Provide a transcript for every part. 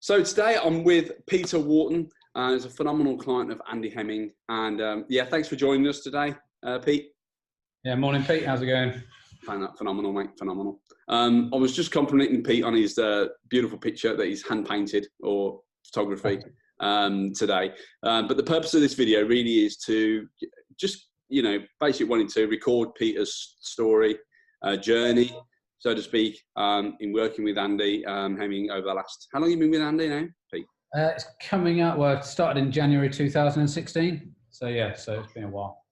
So today I'm with Peter Wharton, he's a phenomenal client of Andy Hemming, and yeah, thanks for joining us today, Pete. Yeah, morning Pete, how's it going? Phenomenal, mate, phenomenal. I was just complimenting Pete on his beautiful picture that he's hand painted or photography today. But the purpose of this video really is to just, basically wanting to record Peter's story, journey, so to speak, in working with Andy Hemming over the last, how long have you been with Andy now, Pete? It's coming up, well, it started in January 2016. So yeah, so it's been a while.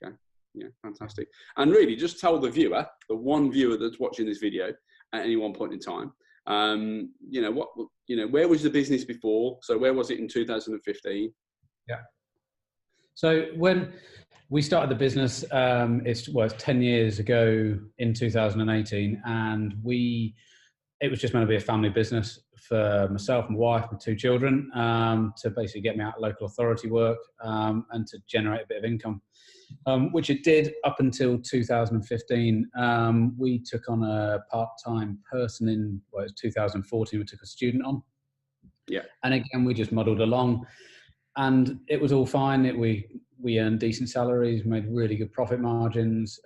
Okay, yeah, fantastic. And really just tell the viewer, the one viewer that's watching this video at any one point in time, where was the business before? So where was it in 2015? Yeah. So when we started the business, it's 10 years ago in 2018, and it was just meant to be a family business for myself, my wife, my two children, to basically get me out of local authority work and to generate a bit of income, which it did up until 2015. We took on a part-time person in, it was 2014, we took a student on. Yeah. And again, we just muddled along and it was all fine. We earned decent salaries, made really good profit margins.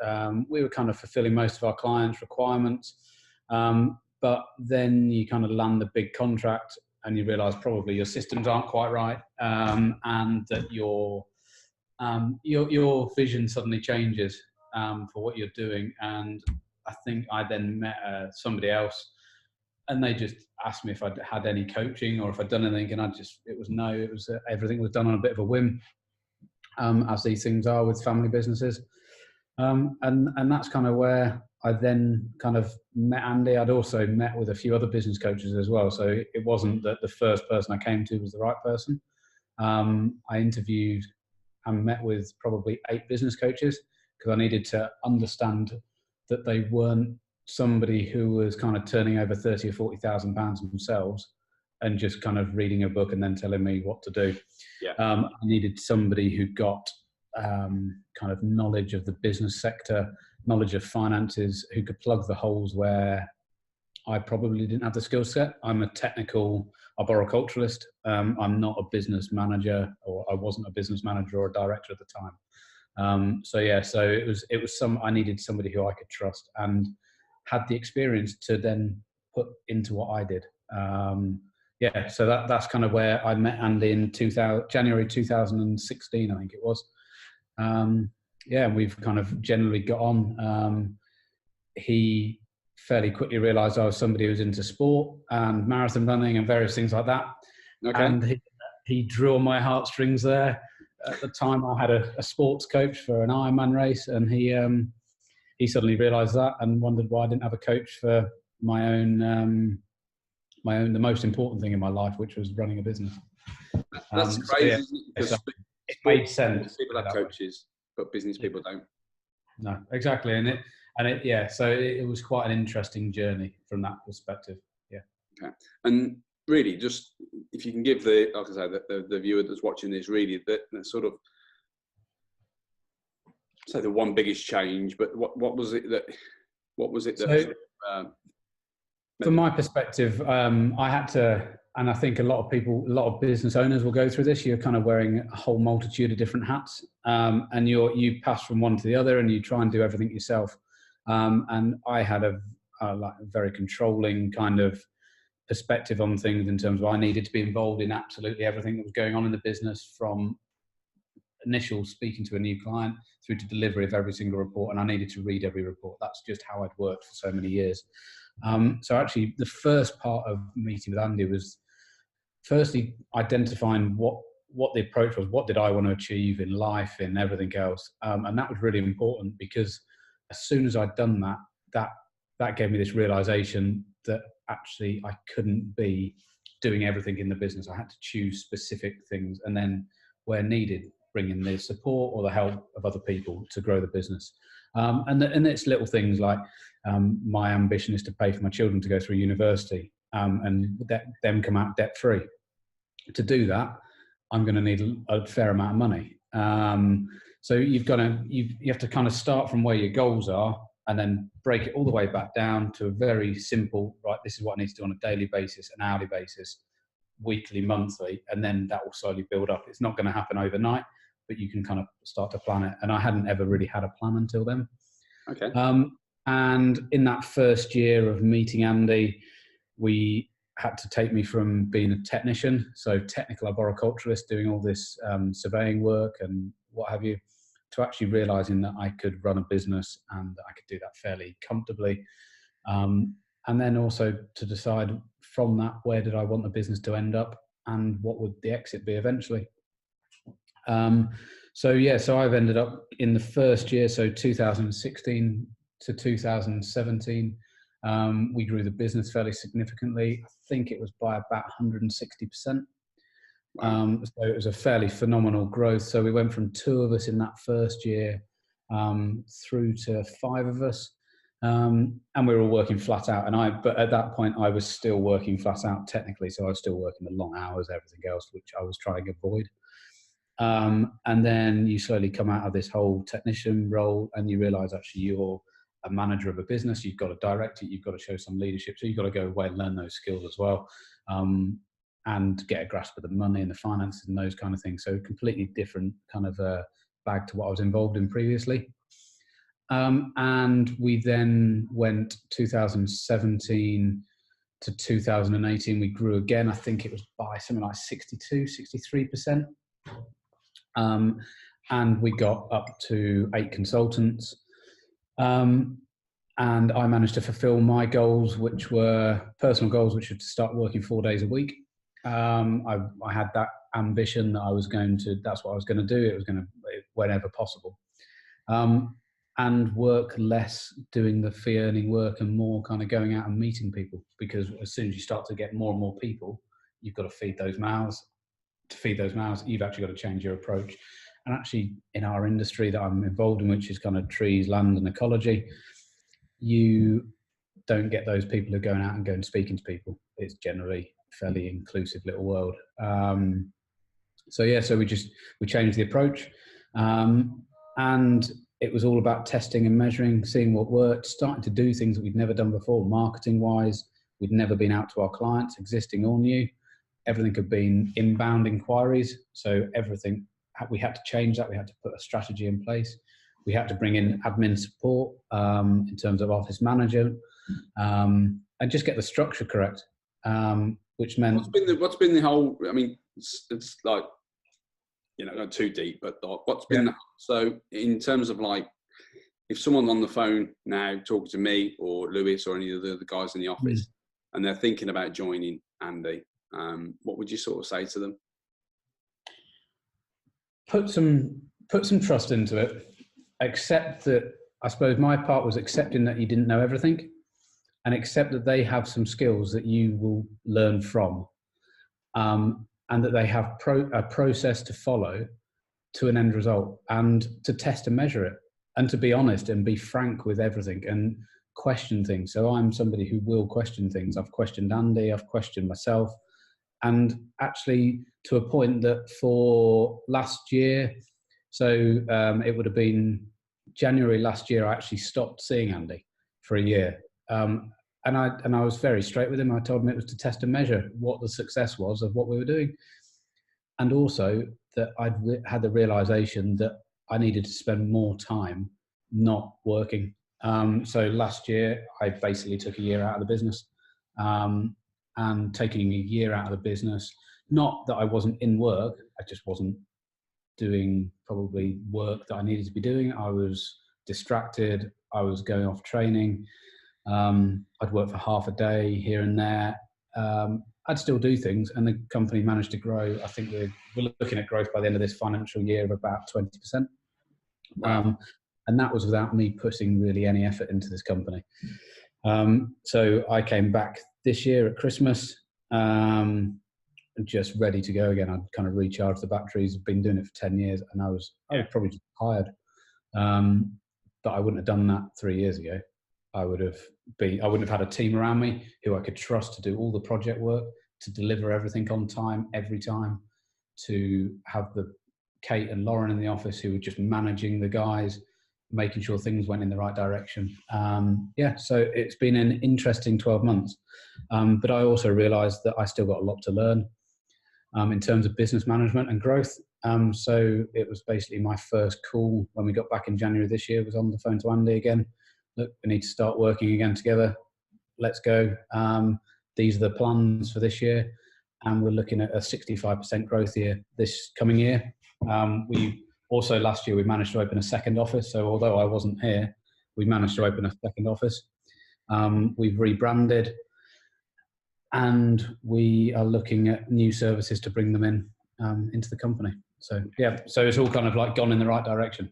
We were kind of fulfilling most of our clients' requirements. But then you kind of land the big contract and you realize probably your systems aren't quite right, and that your vision suddenly changes for what you're doing. And I think I then met somebody else, and they just asked me if I'd had any coaching or if I'd done anything, and everything was done on a bit of a whim, as these things are with family businesses. And that's kind of where I then kind of met Andy. I'd also met with a few other business coaches as well. So it wasn't that the first person I came to was the right person. I interviewed and met with probably 8 business coaches because I needed to understand that they weren't somebody who was kind of turning over 30 or 40,000 pounds themselves and just kind of reading a book and then telling me what to do. Yeah. I needed somebody who got kind of knowledge of the business sector, knowledge of finances, who could plug the holes where I probably didn't have the skill set. I'm a technical arboriculturalist. I'm not a business manager, or I wasn't a business manager or a director at the time. So it was I needed somebody who I could trust and had the experience to then put into what I did. So that's kind of where I met Andy in January 2016, I think it was. We've kind of generally got on. He fairly quickly realised I was somebody who was into sport and marathon running and various things like that. Okay. And he drew on my heartstrings there. At the time, I had a sports coach for an Ironman race, and he suddenly realised that and wondered why I didn't have a coach for my own, the most important thing in my life, which was running a business. That's crazy, isn't it? It made sense. People have coaches, but business people don't. No, exactly, so it was quite an interesting journey from that perspective. Yeah. Okay, and really, just if you can give the viewer that's watching this really the sort of say the one biggest change, but what was it that? From my perspective, I had to, and I think a lot of business owners will go through this. You're kind of wearing a whole multitude of different hats, and you pass from one to the other, and you try and do everything yourself. And I had a very controlling kind of perspective on things in terms of I needed to be involved in absolutely everything that was going on in the business, from initial speaking to a new client through to delivery of every single report, and I needed to read every report. That's just how I'd worked for so many years. So actually the first part of meeting with Andy was firstly identifying what the approach was, what did I want to achieve in life, in everything else. And that was really important, because as soon as I'd done that gave me this realization that actually I couldn't be doing everything in the business. I had to choose specific things, and then where needed, bring in the support or the help of other people to grow the business. And it's little things like my ambition is to pay for my children to go through university, and them come out debt free. To do that, I'm going to need a fair amount of money. So you have to kind of start from where your goals are, and then break it all the way back down to a very simple, right, this is what I need to do on a daily basis, an hourly basis. weekly, monthly, and then that will slowly build up. It's not going to happen overnight, but you can kind of start to plan it. And I hadn't ever really had a plan until then. Okay. And in that first year of meeting Andy, we had to take me from being a technician, so technical arboriculturalist doing all this surveying work and what have you, to actually realizing that I could run a business and that I could do that fairly comfortably. And then also to decide from that, where did I want the business to end up and what would the exit be eventually. So I've ended up in the first year, so 2016 to 2017, we grew the business fairly significantly. I think it was by about 160%. Wow. So it was a fairly phenomenal growth. So we went from 2 of us in that first year through to 5 of us. And we were all working flat out. But at that point, I was still working flat out technically. So I was still working the long hours, everything else, which I was trying to avoid. And then you slowly come out of this whole technician role and you realize actually you're a manager of a business, you've got to direct it, you've got to show some leadership. So you've got to go away and learn those skills as well, and get a grasp of the money and the finances and those kind of things. So completely different kind of bag to what I was involved in previously. And we then went 2017 to 2018, we grew again. I think it was by something like 62, 63%. And we got up to 8 consultants. And I managed to fulfill my goals, which were personal goals, which were to start working 4 days a week. I had that ambition that that's what I was going to do. It was going to, whenever possible. And work less doing the fee earning work and more kind of going out and meeting people, because as soon as you start to get more and more people, you've got to feed those mouths. To feed those mouths, you've actually got to change your approach. And actually in our industry that I'm involved in, which is kind of trees, land and ecology, you don't get those people who are going out and going speaking to people. It's generally a fairly inclusive little world. So we changed the approach. And it was all about testing and measuring, seeing what worked, starting to do things that we'd never done before, marketing-wise. We'd never been out to our clients, existing or new. Everything had been inbound inquiries. So everything, we had to change that. We had to put a strategy in place. We had to bring in admin support in terms of office manager, and just get the structure correct, which meant... What's been the whole, I mean, it's like, not too deep, but what's been so in terms of like, if someone's on the phone now talking to me or Lewis or any of the other guys in the office and they're thinking about joining Andy, what would you sort of say to them? Put some trust into it. Accept that, I suppose my part was accepting that you didn't know everything, and accept that they have some skills that you will learn from. And that they have a process to follow to an end result, and to test and measure it, and to be honest and be frank with everything and question things. So I'm somebody who will question things. I've questioned Andy, I've questioned myself, and actually to a point that for last year, so it would have been January last year, I actually stopped seeing Andy for a year. And I was very straight with him. I told him it was to test and measure what the success was of what we were doing. And also that I'd had the realization that I needed to spend more time not working. So last year, I basically took a year out of the business. And taking a year out of the business, not that I wasn't in work, I just wasn't doing probably work that I needed to be doing. I was distracted. I was going off training. I'd work for half a day here and there. I'd still do things, and the company managed to grow. I think we're looking at growth by the end of this financial year of about 20%. Wow. And that was without me putting really any effort into this company. So I came back this year at Christmas, just ready to go again. I'd kind of recharged the batteries. I've been doing it for 10 years, and I was probably just tired. But I wouldn't have done that 3 years ago. I wouldn't have had a team around me who I could trust to do all the project work, to deliver everything on time, every time, to have the Kate and Lauren in the office who were just managing the guys, making sure things went in the right direction. So it's been an interesting 12 months. But I also realized that I still got a lot to learn. in terms of business management and growth. So it was basically my first call when we got back in January this year, was on the phone to Andy again. Look, we need to start working again together. Let's go. These are the plans for this year. And we're looking at a 65% growth year this coming year. We also, last year, we managed to open a second office. So although I wasn't here, we managed to open a second office. We've rebranded, and we are looking at new services to bring them into the company. So yeah, so it's all kind of like gone in the right direction.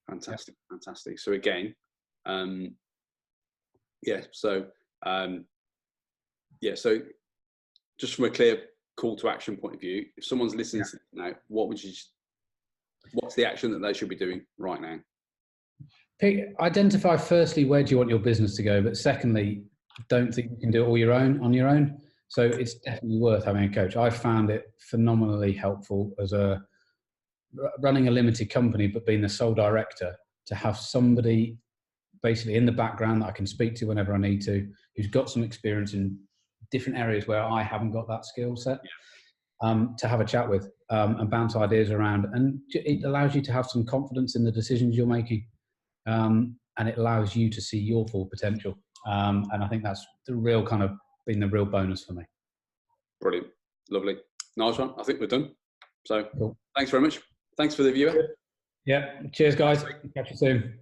Fantastic, fantastic. So again, so just from a clear call to action point of view, if someone's listening to now, what's the action that they should be doing right now? Identify firstly, where do you want your business to go? But secondly, don't think you can do it on your own. So it's definitely worth having a coach. I found it phenomenally helpful as running a limited company, but being the sole director, to have somebody basically in the background that I can speak to whenever I need to, who's got some experience in different areas where I haven't got that skill set, to have a chat with and bounce ideas around. And it allows you to have some confidence in the decisions you're making. And it allows you to see your full potential. And I think that's the real kind of been the real bonus for me. Brilliant. Lovely. Nice one. I think we're done. So cool. Thanks very much. Thanks for the viewer. Yeah. Cheers, guys. Catch you soon.